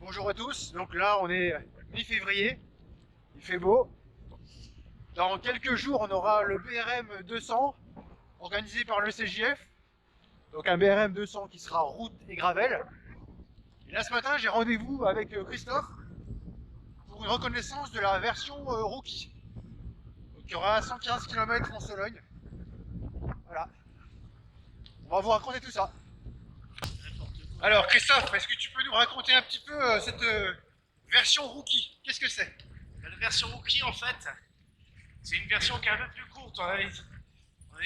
Bonjour à tous, donc là on est mi-février, il fait beau. Dans quelques jours on aura le BRM 200 organisé par le CJF. Donc un BRM 200 qui sera route et gravel. Et là ce matin j'ai rendez-vous avec Christophe pour une reconnaissance de la version rookie. Donc il y aura 115 km en Sologne. Voilà, on va vous raconter tout ça. Alors Christophe, est-ce que tu peux nous raconter un petit peu cette version rookie? Qu'est-ce que c'est? La version rookie, en fait, c'est une version qui est un peu plus courte. On avait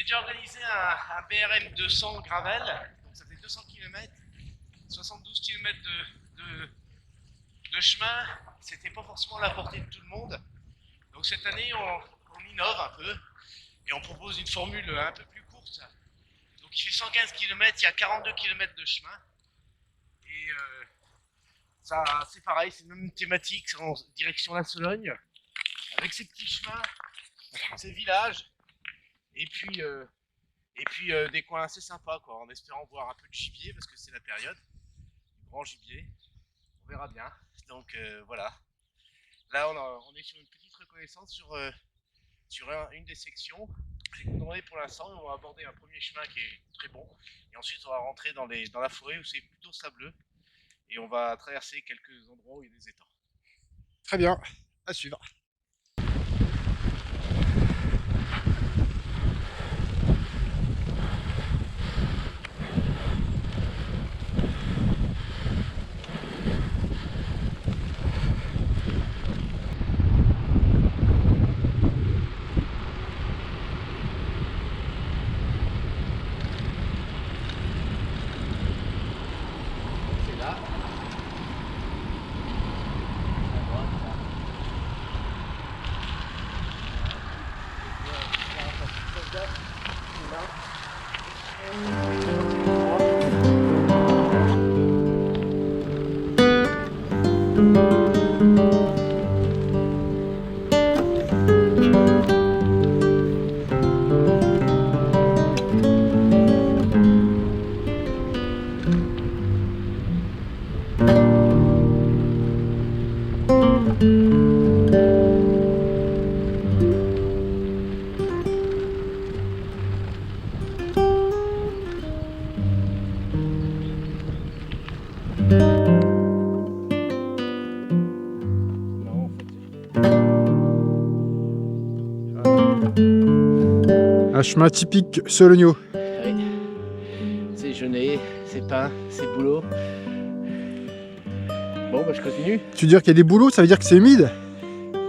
déjà organisé un BRM 200 gravel, donc ça fait 200 km, 72 km de chemin. C'était pas forcément à la portée de tout le monde. Donc cette année, on innove un peu et on propose une formule un peu plus courte. Donc il fait 115 km, il y a 42 km de chemin. Et ça, c'est pareil, c'est une même thématique en direction la Sologne, avec ces petits chemins, ces villages, et puis des coins assez sympas, quoi, en espérant voir un peu de gibier, parce que c'est la période, du grand gibier, on verra bien. Donc voilà, là on est sur une petite reconnaissance sur une des sections. C'est condamné pour l'instant, on va aborder un premier chemin qui est très bon, et ensuite on va rentrer dans la forêt où c'est plutôt sableux, et on va traverser quelques endroits où il y a des étangs. Très bien, à suivre. C'est là. Un chemin typique sologno. Oui. C'est genêt, c'est pain, c'est boulot. Bon, bah je continue. Tu veux dire qu'il y a des boulots, ça veut dire que c'est humide?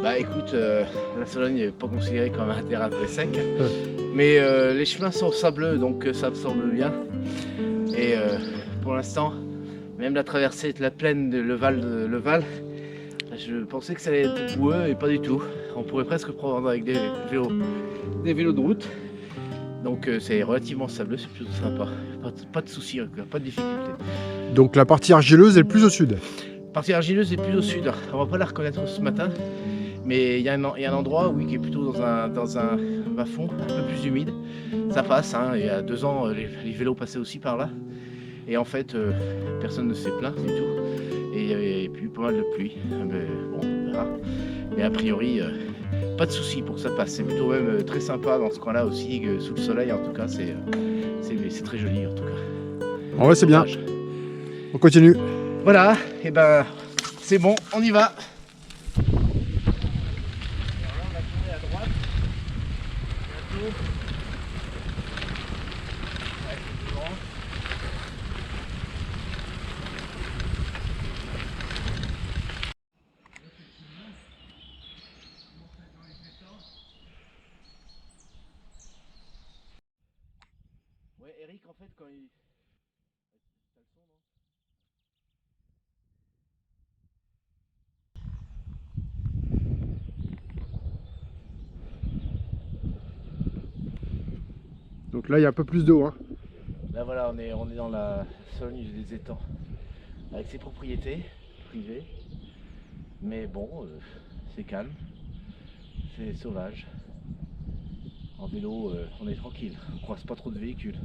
Bah écoute, la Sologne n'est pas considérée comme un terrain très sec, mais les chemins sont sableux, donc ça absorbe bien. Et pour l'instant, même la traversée de la plaine de Leval, je pensais que ça allait être boueux et pas du tout. On pourrait presque prendre avec des vélos de route. Donc c'est relativement sableux, c'est plutôt sympa. Pas de soucis, pas de difficultés. Donc la partie argileuse est le plus au sud. La partie argileuse est plus au sud. On va pas la reconnaître ce matin, mais il y a un endroit oui, qui est plutôt dans un bas-fond, un peu plus humide. Ça passe, hein. Il y a 2 ans, les vélos passaient aussi par là. Et en fait, personne ne s'est plaint du tout. Et il y avait eu pas mal de pluie. Mais bon, on verra. Mais a priori, pas de soucis pour que ça passe. C'est plutôt même très sympa dans ce coin-là aussi, sous le soleil en tout cas. C'est très joli en tout cas. En vrai c'est bien. On continue. Voilà, et ben c'est bon, on y va. Alors là, on va tourner à droite. Bientôt. Ouais, c'est plus grand. Ouais, Eric, en fait, quand il... T'as le son, non? Donc là il y a un peu plus d'eau. Hein. Là, voilà, on est dans la Sologne des étangs, avec ses propriétés privées. Mais bon, c'est calme, c'est sauvage. En vélo, on est tranquille, on croise pas trop de véhicules.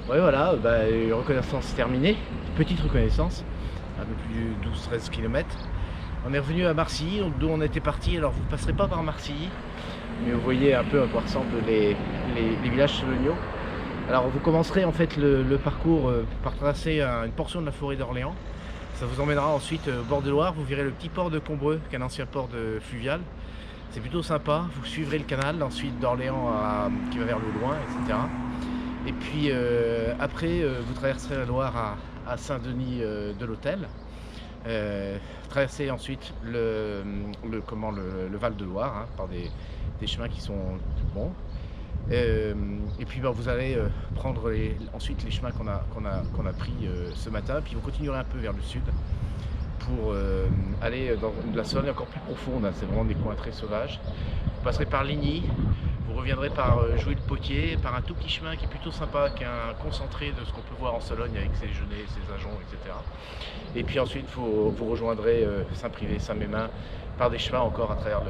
Ouais, voilà, reconnaissance terminée, petite reconnaissance, un peu plus de 12-13 km. On est revenu à Marcilly, d'où on était parti. Alors vous ne passerez pas par Marcilly, mais vous voyez un peu à quoi ressemblent les villages soloniaux. Alors vous commencerez en fait le parcours par tracer une portion de la forêt d'Orléans. Ça vous emmènera ensuite au bord de Loire, vous verrez le petit port de Combreux, qui est un ancien port fluvial. C'est plutôt sympa, vous suivrez le canal, ensuite d'Orléans qui va vers le Loing, etc. Et puis après, vous traverserez la Loire à Saint-Denis de l'Hôtel. Traverser ensuite le Val de Loire hein, par des chemins qui sont bons. Et puis vous allez prendre ensuite les chemins qu'on a pris ce matin, puis vous continuerez un peu vers le sud pour aller dans de la Sologne encore plus profonde, hein, c'est vraiment des coins très sauvages. Vous passerez par Ligny, vous reviendrez par Jouy-le-Potier, par un tout petit chemin qui est plutôt sympa, qui est un concentré de ce qu'on peut voir en Sologne avec ses genêts, ses ajoncs, etc. Et puis ensuite vous rejoindrez Saint-Privé, Saint-Mémin par des chemins encore à travers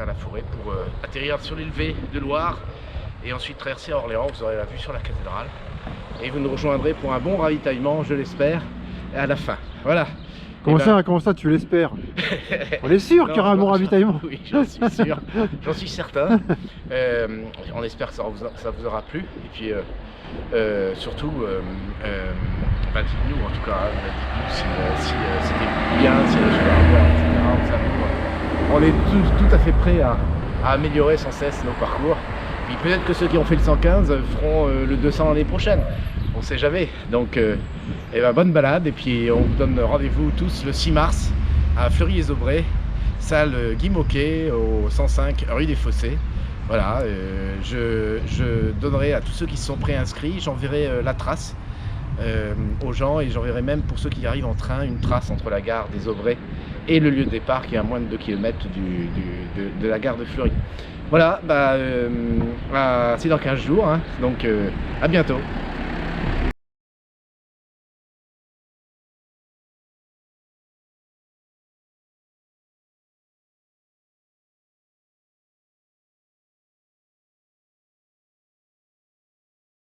la forêt pour atterrir sur l'île de Loire et ensuite traverser Orléans, vous aurez la vue sur la cathédrale et vous nous rejoindrez pour un bon ravitaillement, je l'espère, à la fin. Voilà. Comment ça tu l'espères? On est sûr qu'il y aura un bon ravitaillement. Oui, j'en suis sûr, j'en suis certain. On espère que ça vous aura plu. Et puis surtout, dites-nous en tout cas, dites-nous si c'était bien, si les choses à voir, etc. On est tout à fait prêts à améliorer sans cesse nos parcours. Puis peut-être que ceux qui ont fait le 115 feront le 200 l'année prochaine. On sait jamais, donc bonne balade et puis on vous donne rendez-vous tous le 6 mars à Fleury-les-Aubrais, salle Guy Môquet au 105 rue des Fossés. Voilà, je donnerai à tous ceux qui se sont préinscrits, j'enverrai la trace aux gens et j'enverrai même pour ceux qui arrivent en train une trace entre la gare des Aubrais et le lieu de départ qui est à moins de 2 km de la gare de Fleury. Voilà, c'est dans 15 jours, hein, donc à bientôt.